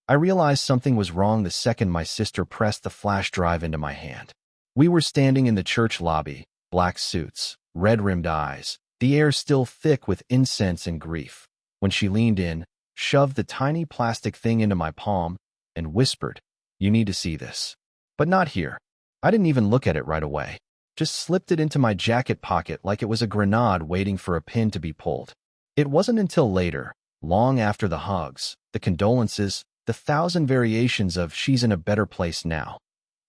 I realized something was wrong the second my sister pressed the flash drive into my hand. We were standing in the church lobby, black suits, red-rimmed eyes, the air still thick with incense and grief, when she leaned in, shoved the tiny plastic thing into my palm, and whispered, "You need to see this." But not here. I didn't even look at it right away. Just slipped it into my jacket pocket like it was a grenade waiting for a pin to be pulled. It wasn't until later, long after the hugs, the condolences, the thousand variations of "she's in a better place now,"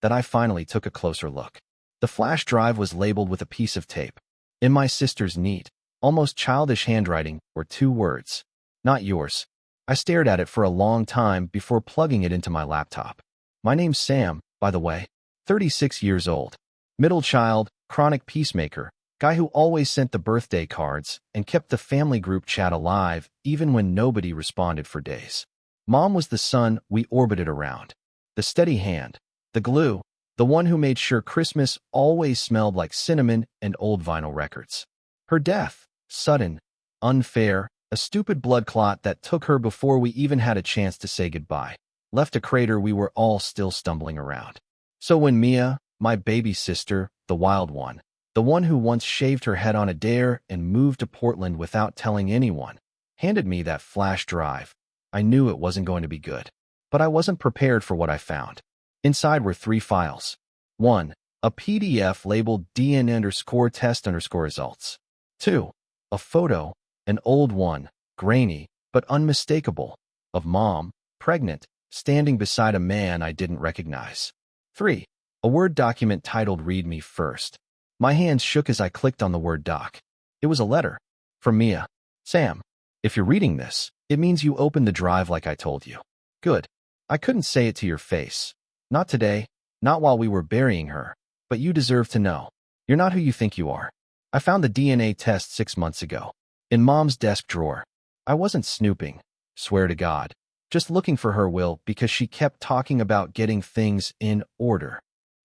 that I finally took a closer look. The flash drive was labeled with a piece of tape. In my sister's neat, almost childish handwriting were two words, "Not yours." I stared at it for a long time before plugging it into my laptop. My name's Sam, by the way, 36 years old. Middle child, chronic peacemaker, guy who always sent the birthday cards and kept the family group chat alive even when nobody responded for days. Mom was the sun we orbited around, the steady hand, the glue, the one who made sure Christmas always smelled like cinnamon and old vinyl records. Her death, sudden, unfair, a stupid blood clot that took her before we even had a chance to say goodbye, left a crater we were all still stumbling around. So when Mia, my baby sister, the wild one, the one who once shaved her head on a dare and moved to Portland without telling anyone, handed me that flash drive, I knew it wasn't going to be good. But I wasn't prepared for what I found. Inside were 3 files. 1. A PDF labeled DN_test_results. 2. A photo, an old one, grainy, but unmistakable, of Mom, pregnant, standing beside a man I didn't recognize. 3. A Word document titled "Read Me First." My hands shook as I clicked on the Word doc. It was a letter. From Mia. "Sam, if you're reading this, it means you opened the drive like I told you. Good. I couldn't say it to your face. Not today, not while we were burying her, but you deserve to know. You're not who you think you are. I found the DNA test 6 months ago, in Mom's desk drawer. I wasn't snooping, swear to God, just looking for her will because she kept talking about getting things in order.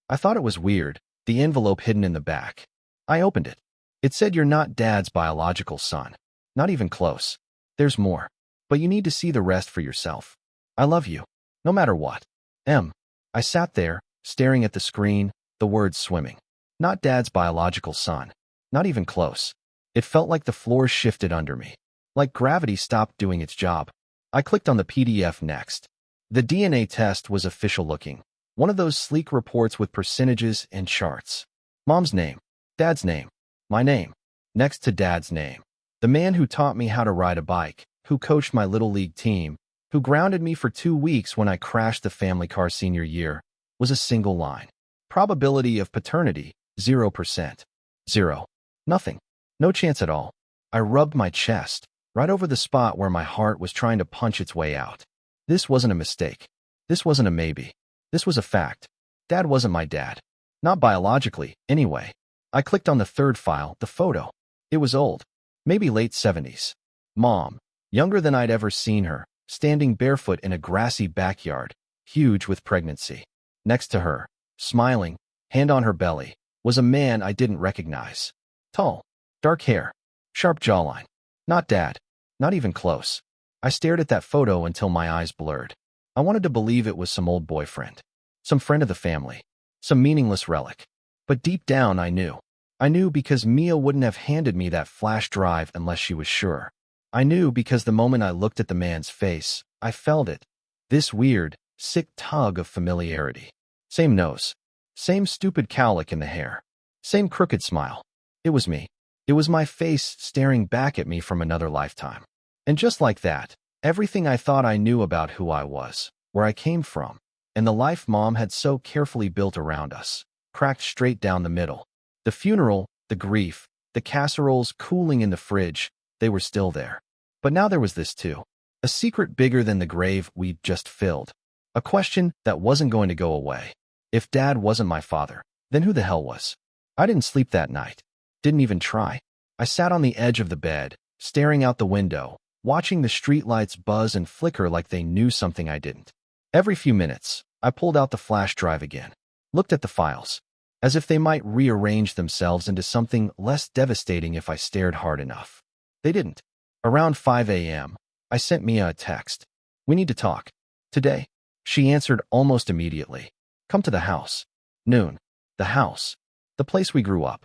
I thought it was weird, the envelope hidden in the back. I opened it. It said you're not Dad's biological son. Not even close. There's more. But you need to see the rest for yourself. I love you. No matter what. M. I sat there, staring at the screen, the words swimming. Not Dad's biological son. Not even close. It felt like the floor shifted under me. Like gravity stopped doing its job. I clicked on the PDF next. The DNA test was official looking. One of those sleek reports with percentages and charts. Mom's name. Dad's name. My name. Next to Dad's name. The man who taught me how to ride a bike, who coached my little league team, who grounded me for 2 weeks when I crashed the family car senior year, was a single line. Probability of paternity, 0%. 0. Nothing. No chance at all. I rubbed my chest, right over the spot where my heart was trying to punch its way out. This wasn't a mistake. This wasn't a maybe. This was a fact. Dad wasn't my dad. Not biologically, anyway. I clicked on the 3rd file, the photo. It was old. Maybe late 70s. Mom, younger than I'd ever seen her, standing barefoot in a grassy backyard, huge with pregnancy. Next to her, smiling, hand on her belly, was a man I didn't recognize. Tall, dark hair, sharp jawline. Not Dad. Not even close. I stared at that photo until my eyes blurred. I wanted to believe it was some old boyfriend. Some friend of the family. Some meaningless relic. But deep down I knew. I knew because Mia wouldn't have handed me that flash drive unless she was sure. I knew because the moment I looked at the man's face, I felt it. This weird, sick tug of familiarity. Same nose. Same stupid cowlick in the hair. Same crooked smile. It was me. It was my face staring back at me from another lifetime. And just like that, everything I thought I knew about who I was, where I came from, and the life Mom had so carefully built around us, cracked straight down the middle. The funeral, the grief, the casseroles cooling in the fridge, they were still there. But now there was this too. A secret bigger than the grave we'd just filled. A question that wasn't going to go away. If Dad wasn't my father, then who the hell was? I didn't sleep that night. Didn't even try. I sat on the edge of the bed, staring out the window, watching the streetlights buzz and flicker like they knew something I didn't. Every few minutes, I pulled out the flash drive again, looked at the files, as if they might rearrange themselves into something less devastating if I stared hard enough. They didn't. Around 5 a.m., I sent Mia a text. "We need to talk." Today, she answered almost immediately. Come to the house. Noon. The house. The place we grew up.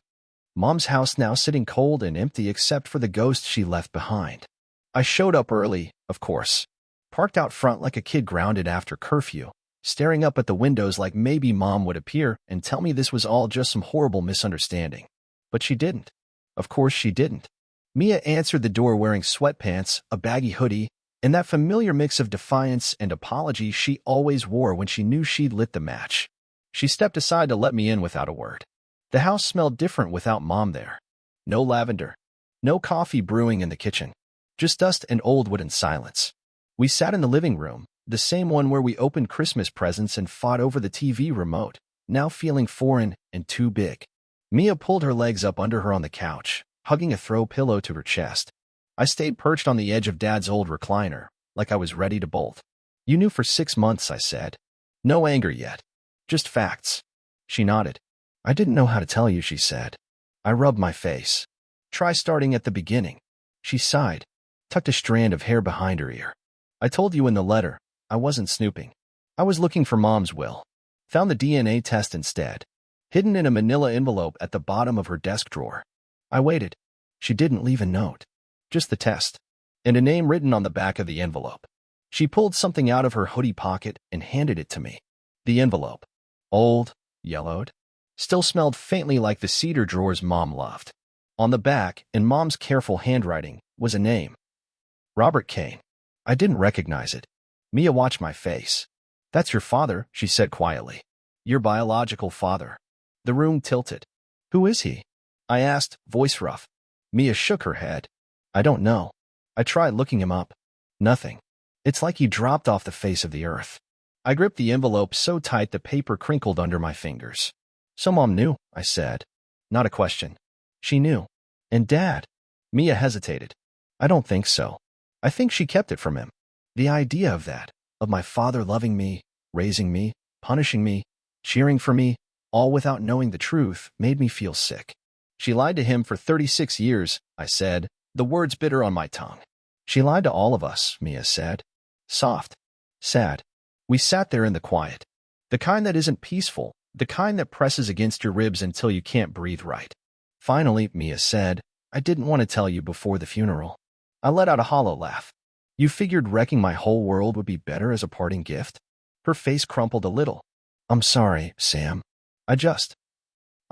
Mom's house now sitting cold and empty except for the ghost she left behind. I showed up early, of course. Parked out front like a kid grounded after curfew, staring up at the windows like maybe Mom would appear and tell me this was all just some horrible misunderstanding. But she didn't. Of course she didn't. Mia answered the door wearing sweatpants, a baggy hoodie, and that familiar mix of defiance and apology she always wore when she knew she'd lit the match. She stepped aside to let me in without a word. The house smelled different without Mom there. No lavender. No coffee brewing in the kitchen. Just dust and old wooden silence. We sat in the living room, the same one where we opened Christmas presents and fought over the TV remote, now feeling foreign and too big. Mia pulled her legs up under her on the couch, hugging a throw pillow to her chest. I stayed perched on the edge of Dad's old recliner, like I was ready to bolt. You knew for 6 months, I said. No anger yet. Just facts. She nodded. I didn't know how to tell you, she said. I rubbed my face. Try starting at the beginning. She sighed, tucked a strand of hair behind her ear. I told you in the letter, I wasn't snooping. I was looking for Mom's will. Found the DNA test instead, hidden in a manila envelope at the bottom of her desk drawer. I waited. She didn't leave a note. Just the test. And a name written on the back of the envelope. She pulled something out of her hoodie pocket and handed it to me. The envelope. Old, yellowed, still smelled faintly like the cedar drawers Mom loved. On the back, in Mom's careful handwriting, was a name. Robert Kane. I didn't recognize it. Mia watched my face. That's your father, she said quietly. Your biological father. The room tilted. Who is he? I asked, voice rough. Mia shook her head. I don't know. I tried looking him up. Nothing. It's like he dropped off the face of the earth. I gripped the envelope so tight the paper crinkled under my fingers. So Mom knew, I said. Not a question. She knew. And Dad? Mia hesitated. I don't think so. I think she kept it from him. The idea of that, of my father loving me, raising me, punishing me, cheering for me, all without knowing the truth, made me feel sick. She lied to him for 36 years, I said, the words bitter on my tongue. She lied to all of us, Mia said. Soft. Sad. We sat there in the quiet. The kind that isn't peaceful, the kind that presses against your ribs until you can't breathe right. Finally, Mia said, I didn't want to tell you before the funeral. I let out a hollow laugh. You figured wrecking my whole world would be better as a parting gift? Her face crumpled a little. I'm sorry, Sam. I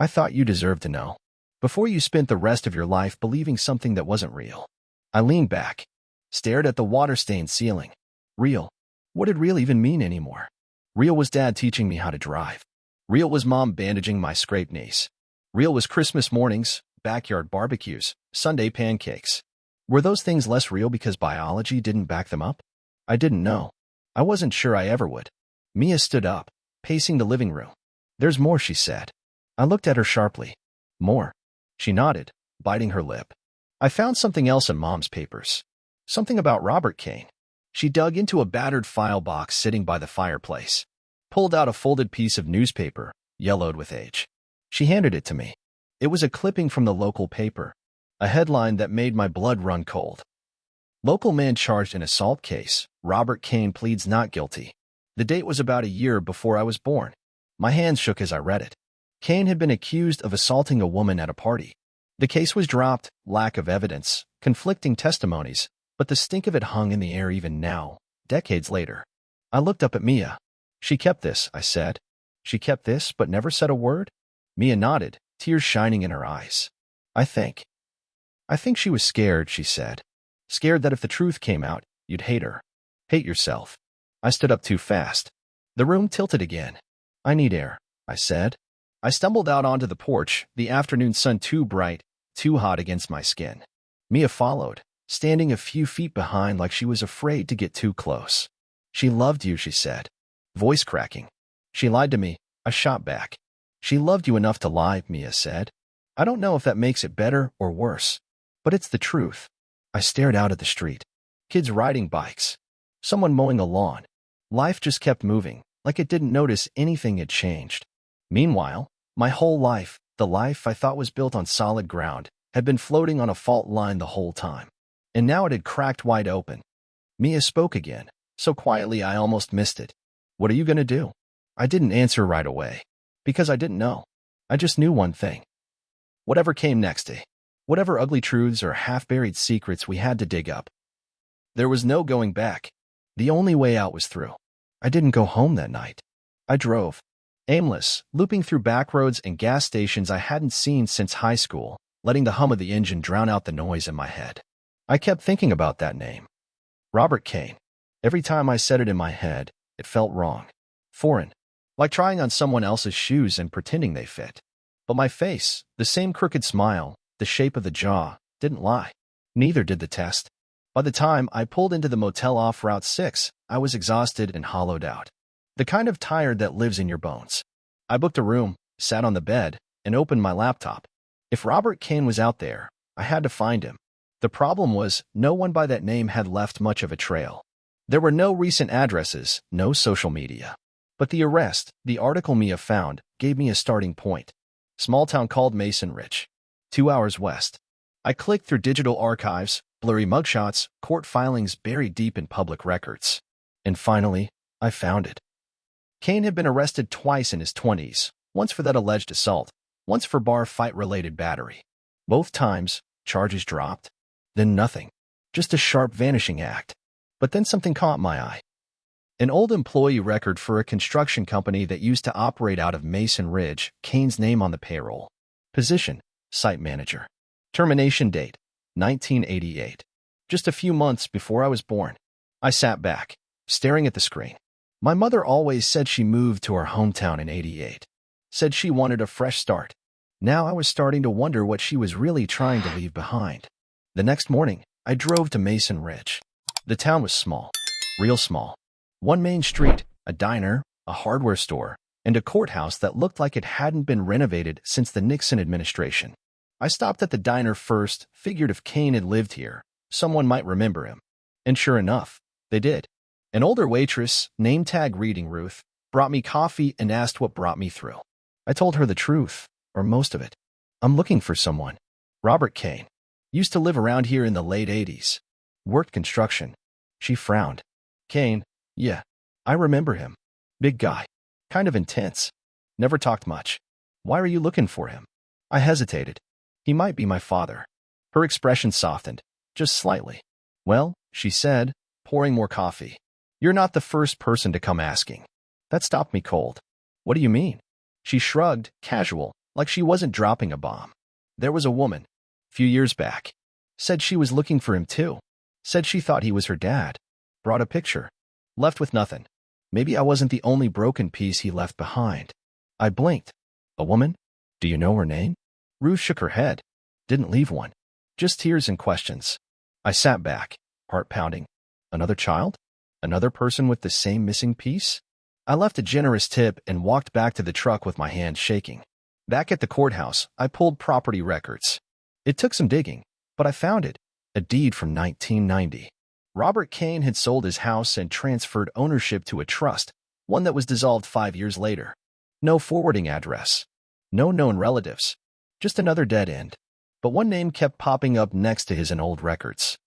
thought you deserved to know. Before you spent the rest of your life believing something that wasn't real. I leaned back, stared at the water-stained ceiling. Real. What did real even mean anymore? Real was Dad teaching me how to drive. Real was Mom bandaging my scraped knees. Real was Christmas mornings, backyard barbecues, Sunday pancakes. Were those things less real because biology didn't back them up? I didn't know. I wasn't sure I ever would. Mia stood up, pacing the living room. There's more, she said. I looked at her sharply. More. She nodded, biting her lip. I found something else in Mom's papers. Something about Robert Kane. She dug into a battered file box sitting by the fireplace, pulled out a folded piece of newspaper, yellowed with age. She handed it to me. It was a clipping from the local paper, a headline that made my blood run cold. Local man charged in assault case. Robert Kane pleads not guilty. The date was about a year before I was born. My hands shook as I read it. Kane had been accused of assaulting a woman at a party. The case was dropped, lack of evidence, conflicting testimonies, but the stink of it hung in the air even now, decades later. I looked up at Mia. She kept this, I said. She kept this, but never said a word? Mia nodded, tears shining in her eyes. I think she was scared, she said. Scared that if the truth came out, you'd hate her. Hate yourself. I stood up too fast. The room tilted again. I need air, I said. I stumbled out onto the porch, the afternoon sun too bright, too hot against my skin. Mia followed, standing a few feet behind like she was afraid to get too close. She loved you, she said, voice cracking. She lied to me, I shot back. She loved you enough to lie, Mia said. I don't know if that makes it better or worse, but it's the truth. I stared out at the street. Kids riding bikes. Someone mowing a lawn. Life just kept moving, like it didn't notice anything had changed. Meanwhile, my whole life, the life I thought was built on solid ground, had been floating on a fault line the whole time. And now it had cracked wide open. Mia spoke again, So quietly I almost missed it. What are you going to do? I didn't answer right away. Because I didn't know. I just knew one thing. Whatever came next, whatever ugly truths or half-buried secrets we had to dig up. There was no going back. The only way out was through. I didn't go home that night. I drove. Aimless, looping through back roads and gas stations I hadn't seen since high school, letting the hum of the engine drown out the noise in my head. I kept thinking about that name. Robert Kane. Every time I said it in my head, it felt wrong. Foreign. Like trying on someone else's shoes and pretending they fit. But my face, the same crooked smile, the shape of the jaw, didn't lie. Neither did the test. By the time I pulled into the motel off Route 6, I was exhausted and hollowed out. The kind of tired that lives in your bones. I booked a room, sat on the bed, and opened my laptop. If Robert Kane was out there, I had to find him. The problem was, no one by that name had left much of a trail. There were no recent addresses, no social media. But the arrest, the article Mia found, gave me a starting point. Small town called Mason Ridge. 2 hours west. I clicked through digital archives, blurry mugshots, court filings buried deep in public records. And finally, I found it. Kane had been arrested twice in his 20s, once for that alleged assault, once for bar fight-related battery. Both times, charges dropped. Then nothing. Just a sharp vanishing act. But then something caught my eye. An old employee record for a construction company that used to operate out of Mason Ridge, Kane's name on the payroll. Position, site manager. Termination date, 1988. Just a few months before I was born. I sat back, staring at the screen. My mother always said she moved to our hometown in '88. Said she wanted a fresh start. Now I was starting to wonder what she was really trying to leave behind. The next morning, I drove to Mason Ridge. The town was small, real small. One main street, a diner, a hardware store, and a courthouse that looked like it hadn't been renovated since the Nixon administration. I stopped at the diner first, figured if Kane had lived here, someone might remember him. And sure enough, they did. An older waitress, name tag reading Ruth, brought me coffee and asked what brought me through. I told her the truth, or most of it. I'm looking for someone. Robert Kane. Used to live around here in the late '80s. Worked construction. She frowned. Kane, yeah, I remember him. Big guy. Kind of intense. Never talked much. Why are you looking for him? I hesitated. He might be my father. Her expression softened, just slightly. Well, she said, pouring more coffee. You're not the first person to come asking. That stopped me cold. What do you mean? She shrugged, casual, like she wasn't dropping a bomb. There was a woman, few years back. Said she was looking for him too. Said she thought he was her dad. Brought a picture. Left with nothing. Maybe I wasn't the only broken piece he left behind. I blinked. A woman? Do you know her name? Ruth shook her head. Didn't leave one. Just tears and questions. I sat back, heart pounding. Another child? Another person with the same missing piece? I left a generous tip and walked back to the truck with my hands shaking. Back at the courthouse, I pulled property records. It took some digging, but I found it. A deed from 1990. Robert Kane had sold his house and transferred ownership to a trust, one that was dissolved 5 years later. No forwarding address. No known relatives. Just another dead end. But one name kept popping up next to his in old records.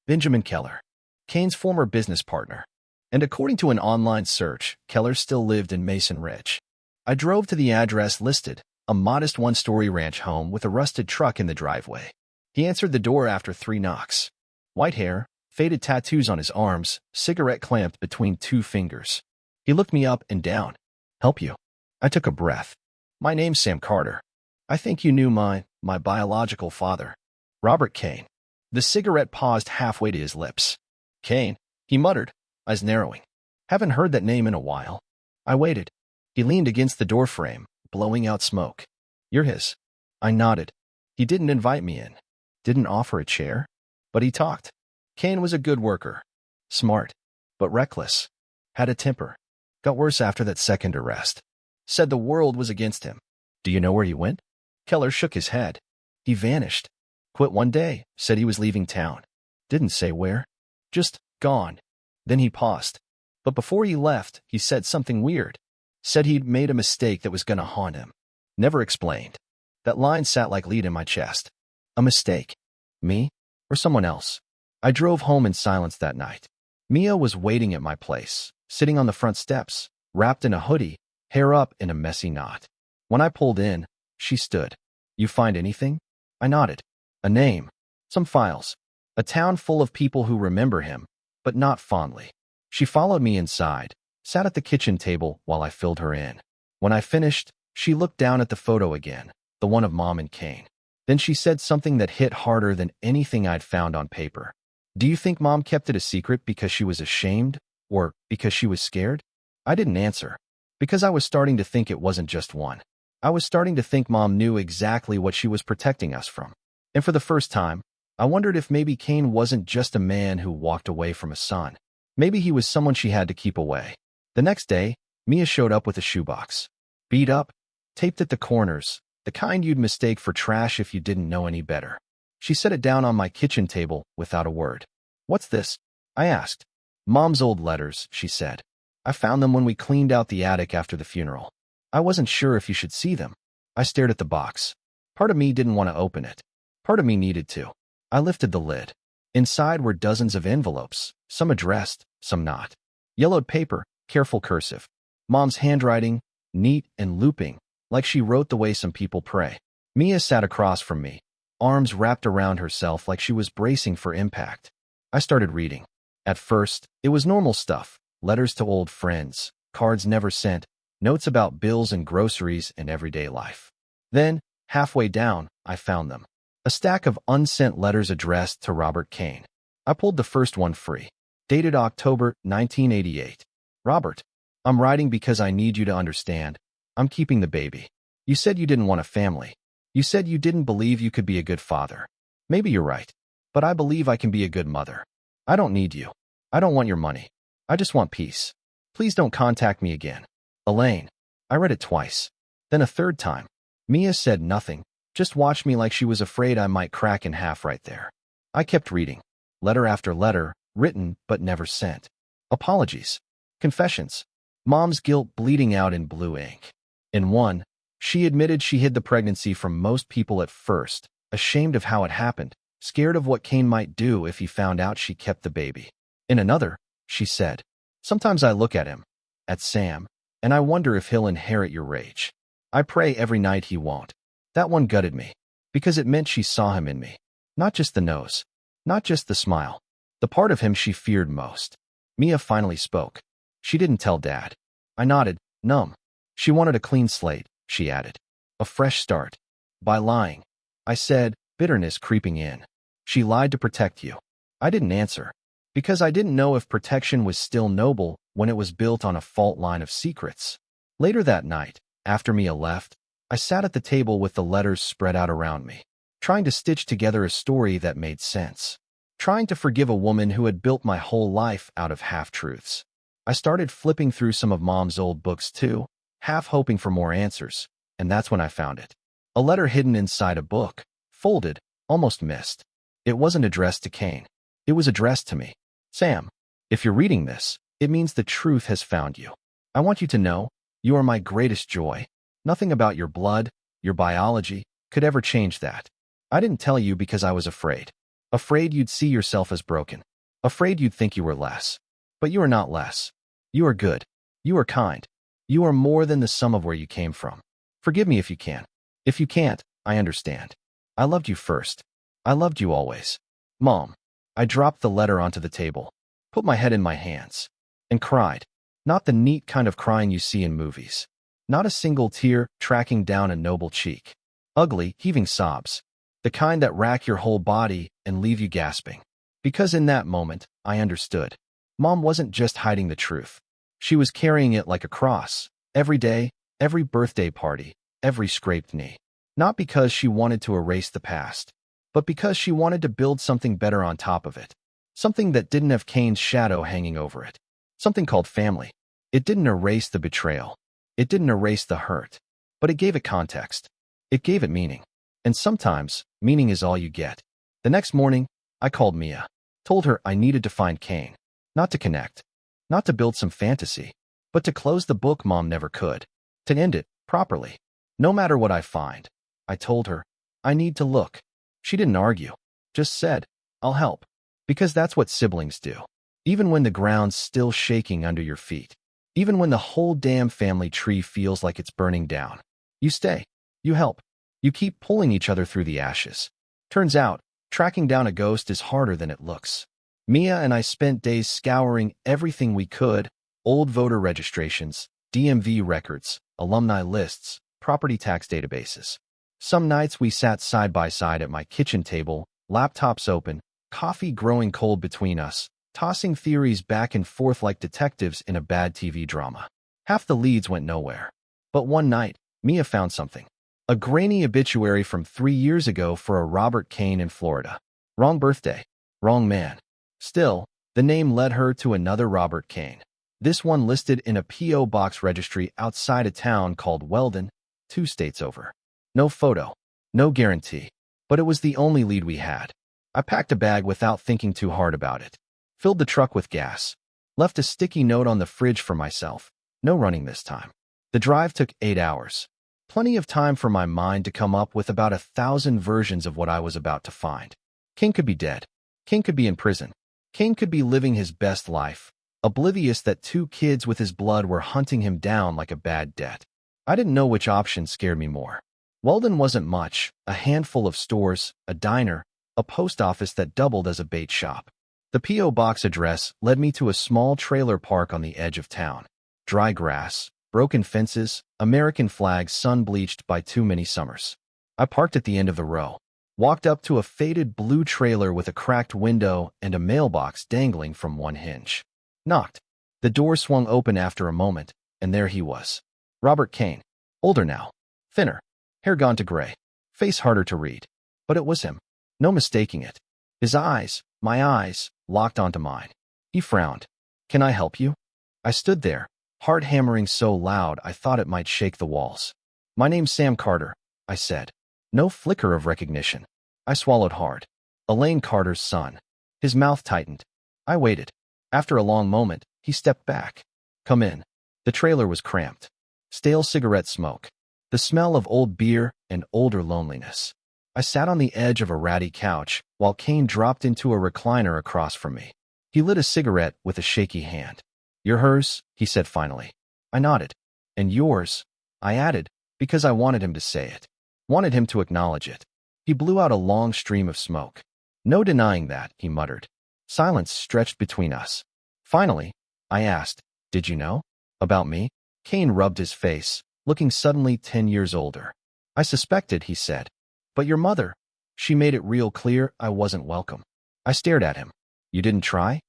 Benjamin Keller. Kane's former business partner. And according to an online search, Keller still lived in Mason Ridge. I drove to the address listed, a modest one-story ranch home with a rusted truck in the driveway. He answered the door after 3 knocks. White hair, faded tattoos on his arms, cigarette clamped between 2 fingers. He looked me up and down. Help you? I took a breath. My name's Sam Carter. I think you knew my biological father. Robert Kane. The cigarette paused halfway to his lips. Kane, he muttered, eyes narrowing. Haven't heard that name in a while. I waited. He leaned against the doorframe, blowing out smoke. You're his. I nodded. He didn't invite me in. Didn't offer a chair. But he talked. Kane was a good worker. Smart. But reckless. Had a temper. Got worse after that second arrest. Said the world was against him. Do you know where he went? Keller shook his head. He vanished. Quit one day, said he was leaving town. Didn't say where. Just gone. Then he paused. But before he left, he said something weird. Said he'd made a mistake that was gonna haunt him. Never explained. That line sat like lead in my chest. A mistake. Me? Or someone else? I drove home in silence that night. Mia was waiting at my place, sitting on the front steps, wrapped in a hoodie, hair up in a messy knot. When I pulled in, she stood. "You find anything?" I nodded. "A name. Some files. A town full of people who remember him, but not fondly." She followed me inside, sat at the kitchen table while I filled her in. When I finished, she looked down at the photo again, the one of Mom and Kane. Then she said something that hit harder than anything I'd found on paper. "Do you think Mom kept it a secret because she was ashamed, or because she was scared?" I didn't answer, because I was starting to think it wasn't just one. I was starting to think Mom knew exactly what she was protecting us from. And for the first time, I wondered if maybe Kane wasn't just a man who walked away from a son. Maybe he was someone she had to keep away. The next day, Mia showed up with a shoebox. Beat up, taped at the corners, the kind you'd mistake for trash if you didn't know any better. She set it down on my kitchen table without a word. "What's this?" I asked. "Mom's old letters," she said. "I found them when we cleaned out the attic after the funeral. I wasn't sure if you should see them." I stared at the box. Part of me didn't want to open it. Part of me needed to. I lifted the lid. Inside were dozens of envelopes, some addressed, some not. Yellowed paper, careful cursive. Mom's handwriting, neat and looping, like she wrote the way some people pray. Mia sat across from me, arms wrapped around herself like she was bracing for impact. I started reading. At first, it was normal stuff, letters to old friends, cards never sent, notes about bills and groceries and everyday life. Then, halfway down, I found them. A stack of unsent letters addressed to Robert Kane. I pulled the first one free. Dated October 1988. "Robert, I'm writing because I need you to understand. I'm keeping the baby. You said you didn't want a family. You said you didn't believe you could be a good father. Maybe you're right, but I believe I can be a good mother. I don't need you. I don't want your money. I just want peace. Please don't contact me again. Elaine." I read it twice. Then a third time. Mia said nothing, just watched me like she was afraid I might crack in half right there. I kept reading. Letter after letter, written but never sent. Apologies. Confessions. Mom's guilt bleeding out in blue ink. In one, she admitted she hid the pregnancy from most people at first, ashamed of how it happened, scared of what Kane might do if he found out she kept the baby. In another, she said, "Sometimes I look at him, at Sam, and I wonder if he'll inherit your rage. I pray every night he won't." That one gutted me, because it meant she saw him in me. Not just the nose, not just the smile, the part of him she feared most. Mia finally spoke. She didn't tell Dad. I nodded, numb. She wanted a clean slate, she added. A fresh start. By lying. I said, bitterness creeping in. "She lied to protect you." I didn't answer, because I didn't know if protection was still noble when it was built on a fault line of secrets. Later that night, after Mia left, I sat at the table with the letters spread out around me, trying to stitch together a story that made sense, trying to forgive a woman who had built my whole life out of half-truths. I started flipping through some of Mom's old books too, half hoping for more answers, and that's when I found it. A letter hidden inside a book, folded, almost missed. It wasn't addressed to Kane. It was addressed to me. "Sam, if you're reading this, it means the truth has found you. I want you to know, you are my greatest joy. Nothing about your blood, your biology, could ever change that. I didn't tell you because I was afraid. Afraid you'd see yourself as broken. Afraid you'd think you were less. But you are not less. You are good. You are kind. You are more than the sum of where you came from. Forgive me if you can. If you can't, I understand. I loved you first. I loved you always. Mom." I dropped the letter onto the table, put my head in my hands, and cried. Not the neat kind of crying you see in movies. Not a single tear tracking down a noble cheek. Ugly, heaving sobs. The kind that rack your whole body and leave you gasping. Because in that moment, I understood. Mom wasn't just hiding the truth. She was carrying it like a cross, every day, every birthday party, every scraped knee. Not because she wanted to erase the past, but because she wanted to build something better on top of it. Something that didn't have Kane's shadow hanging over it. Something called family. It didn't erase the betrayal. It didn't erase the hurt. But it gave it context. It gave it meaning. And sometimes, meaning is all you get. The next morning, I called Mia. Told her I needed to find Kane. Not to connect. Not to build some fantasy. But to close the book Mom never could. To end it, properly. No matter what I find. I told her, I need to look. She didn't argue. Just said, I'll help. Because that's what siblings do. Even when the ground's still shaking under your feet. Even when the whole damn family tree feels like it's burning down. You stay. You help. You keep pulling each other through the ashes. Turns out, tracking down a ghost is harder than it looks. Mia and I spent days scouring everything we could: old voter registrations, DMV records, alumni lists, property tax databases. Some nights we sat side by side at my kitchen table, laptops open, coffee growing cold between us, tossing theories back and forth like detectives in a bad TV drama. Half the leads went nowhere. But one night, Mia found something. A grainy obituary from 3 years ago for a Robert Kane in Florida. Wrong birthday. Wrong man. Still, the name led her to another Robert Kane. This one listed in a P.O. box registry outside a town called Weldon, 2 states over. No photo. No guarantee. But it was the only lead we had. I packed a bag without thinking too hard about it. Filled the truck with gas. Left a sticky note on the fridge for myself. No running this time. The drive took 8 hours. Plenty of time for my mind to come up with about 1,000 versions of what I was about to find. Kane could be dead. Kane could be in prison. Kane could be living his best life, oblivious that 2 kids with his blood were hunting him down like a bad debt. I didn't know which option scared me more. Weldon wasn't much: a handful of stores, a diner, a post office that doubled as a bait shop. The P.O. box address led me to a small trailer park on the edge of town. Dry grass, broken fences, American flags sun-bleached by too many summers. I parked at the end of the row, walked up to a faded blue trailer with a cracked window and a mailbox dangling from one hinge. Knocked. The door swung open after a moment, and there he was. Robert Kane. Older now. Thinner. Hair gone to gray. Face harder to read. But it was him. No mistaking it. His eyes, my eyes, locked onto mine. He frowned. "Can I help you?" I stood there, heart hammering so loud I thought it might shake the walls. "My name's Sam Carter," I said. No flicker of recognition. I swallowed hard. Elaine Carter's son. His mouth tightened. I waited. After a long moment, he stepped back. "Come in." The trailer was cramped. Stale cigarette smoke. The smell of old beer and older loneliness. I sat on the edge of a ratty couch while Kane dropped into a recliner across from me. He lit a cigarette with a shaky hand. "You're hers," he said finally. I nodded. "And yours," I added, because I wanted him to say it. Wanted him to acknowledge it. He blew out a long stream of smoke. "No denying that," he muttered. Silence stretched between us. Finally, I asked, "Did you know? About me?" Kane rubbed his face, looking suddenly 10 years older. "I suspected," he said. "But your mother, she made it real clear I wasn't welcome." I stared at him. "You didn't try?"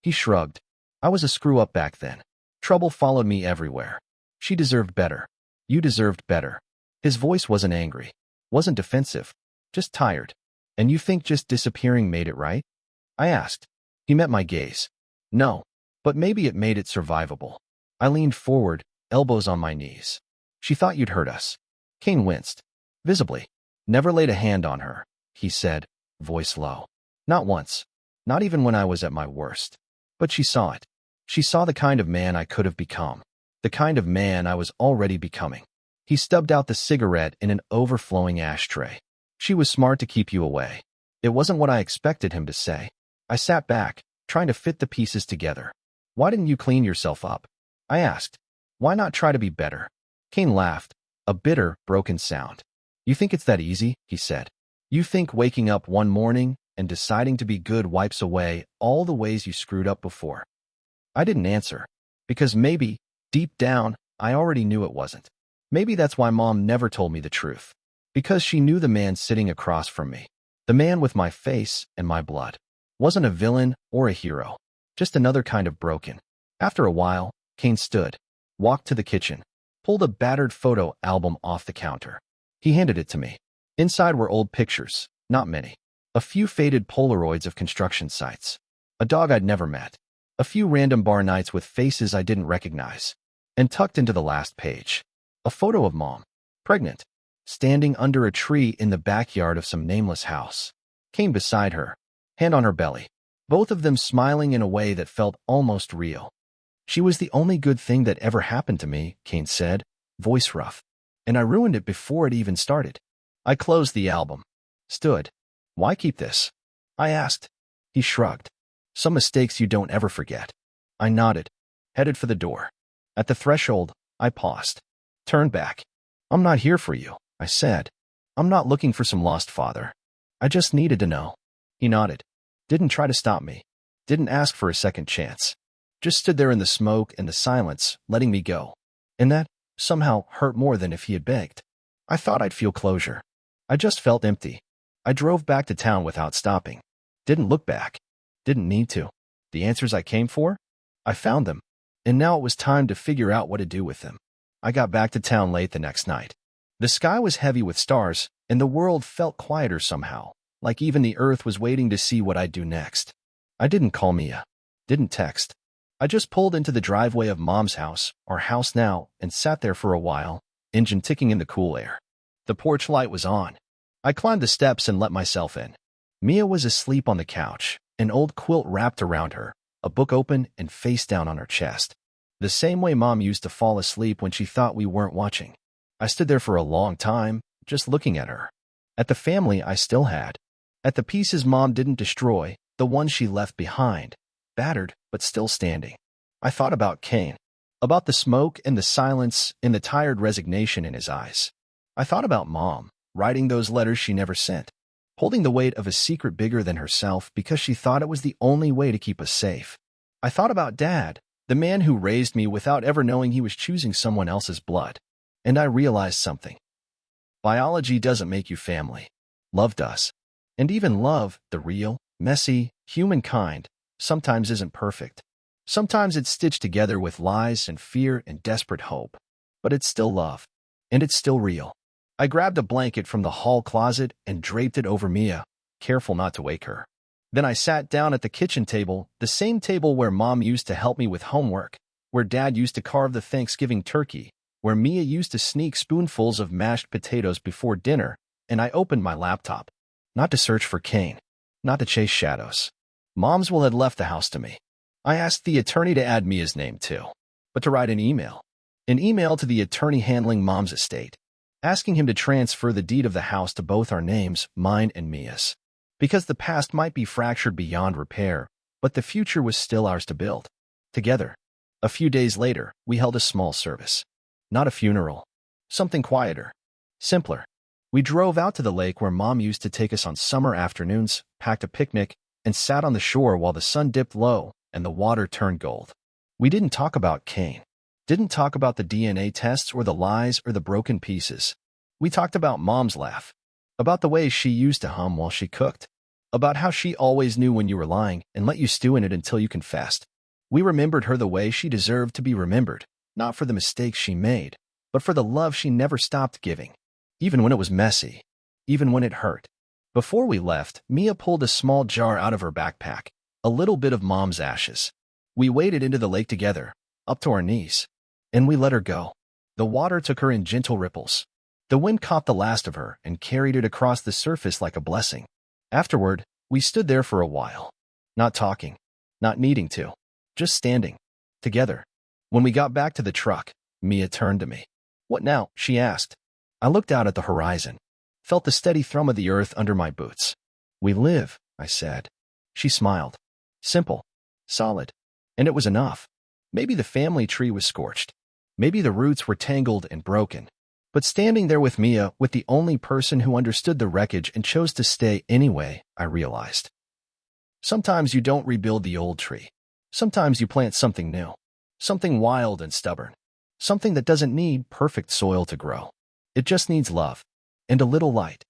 He shrugged. "I was a screw-up back then. Trouble followed me everywhere. She deserved better. You deserved better." His voice wasn't angry. Wasn't defensive. Just tired. "And you think just disappearing made it right?" I asked. He met my gaze. "No. But maybe it made it survivable." I leaned forward, elbows on my knees. "She thought you'd hurt us." Kane winced. Visibly. "Never laid a hand on her," he said, voice low. "Not once. Not even when I was at my worst. But she saw it. She saw the kind of man I could have become. The kind of man I was already becoming." He stubbed out the cigarette in an overflowing ashtray. "She was smart to keep you away." It wasn't what I expected him to say. I sat back, trying to fit the pieces together. "Why didn't you clean yourself up?" I asked. "Why not try to be better?" Kane laughed, a bitter, broken sound. "You think it's that easy?" he said. "You think waking up one morning and deciding to be good wipes away all the ways you screwed up before?" I didn't answer, because maybe, deep down, I already knew it wasn't. Maybe that's why Mom never told me the truth. Because she knew the man sitting across from me, the man with my face and my blood, wasn't a villain or a hero, just another kind of broken. After a while, Kane stood, walked to the kitchen, pulled a battered photo album off the counter. He handed it to me. Inside were old pictures, not many. A few faded Polaroids of construction sites. A dog I'd never met. A few random bar nights with faces I didn't recognize. And tucked into the last page, a photo of Mom, pregnant, standing under a tree in the backyard of some nameless house. Kane beside her, hand on her belly, both of them smiling in a way that felt almost real. "She was the only good thing that ever happened to me," Kane said, voice rough. "And I ruined it before it even started." I closed the album. Stood. "Why keep this?" I asked. He shrugged. Some mistakes you don't ever forget. I nodded, headed for the door. At the threshold, I paused, turned back. I'm not here for you, I said. I'm not looking for some lost father. I just needed to know. He nodded. Didn't try to stop me. Didn't ask for a second chance. Just stood there in the smoke and the silence, letting me go. And that, somehow, hurt more than if he had begged. I thought I'd feel closure. I just felt empty. I drove back to town without stopping. Didn't look back. Didn't need to. The answers I came for? I found them. And now it was time to figure out what to do with them. I got back to town late the next night. The sky was heavy with stars, and the world felt quieter somehow, like even the earth was waiting to see what I'd do next. I didn't call Mia. Didn't text. I just pulled into the driveway of Mom's house, our house now, and sat there for a while, engine ticking in the cool air. The porch light was on. I climbed the steps and let myself in. Mia was asleep on the couch, an old quilt wrapped around her, a book open and face down on her chest. The same way Mom used to fall asleep when she thought we weren't watching. I stood there for a long time, just looking at her. At the family I still had. At the pieces Mom didn't destroy, the ones she left behind, battered but still standing. I thought about Kane, about the smoke and the silence and the tired resignation in his eyes. I thought about Mom, writing those letters she never sent, holding the weight of a secret bigger than herself because she thought it was the only way to keep us safe. I thought about Dad, the man who raised me without ever knowing he was choosing someone else's blood. And I realized something. Biology doesn't make you family. Love does. And even love, the real, messy, human kind, sometimes isn't perfect. Sometimes it's stitched together with lies and fear and desperate hope. But it's still love. And it's still real. I grabbed a blanket from the hall closet and draped it over Mia, careful not to wake her. Then I sat down at the kitchen table, the same table where Mom used to help me with homework, where Dad used to carve the Thanksgiving turkey, where Mia used to sneak spoonfuls of mashed potatoes before dinner, and I opened my laptop. Not to search for Kane. Not to chase shadows. Mom's will had left the house to me. I asked the attorney to add Mia's name too, but to write an email. An email to the attorney handling Mom's estate, asking him to transfer the deed of the house to both our names, mine and Mia's. Because the past might be fractured beyond repair, but the future was still ours to build. Together. A few days later, we held a small service. Not a funeral. Something quieter. Simpler. We drove out to the lake where Mom used to take us on summer afternoons, packed a picnic, and sat on the shore while the sun dipped low and the water turned gold. We didn't talk about Kane. Didn't talk about the DNA tests or the lies or the broken pieces. We talked about Mom's laugh. About the way she used to hum while she cooked. About how she always knew when you were lying and let you stew in it until you confessed. We remembered her the way she deserved to be remembered. Not for the mistakes she made, but for the love she never stopped giving. Even when it was messy. Even when it hurt. Before we left, Mia pulled a small jar out of her backpack. A little bit of Mom's ashes. We waded into the lake together, up to our knees. And we let her go. The water took her in gentle ripples. The wind caught the last of her and carried it across the surface like a blessing. Afterward, we stood there for a while. Not talking. Not needing to. Just standing. Together. When we got back to the truck, Mia turned to me. "What now?" she asked. I looked out at the horizon, felt the steady thrum of the earth under my boots. "We live," I said. She smiled. Simple. Solid. And it was enough. Maybe the family tree was scorched. Maybe the roots were tangled and broken. But standing there with Mia, with the only person who understood the wreckage and chose to stay anyway, I realized. Sometimes you don't rebuild the old tree. Sometimes you plant something new. Something wild and stubborn. Something that doesn't need perfect soil to grow. It just needs love. And a little light.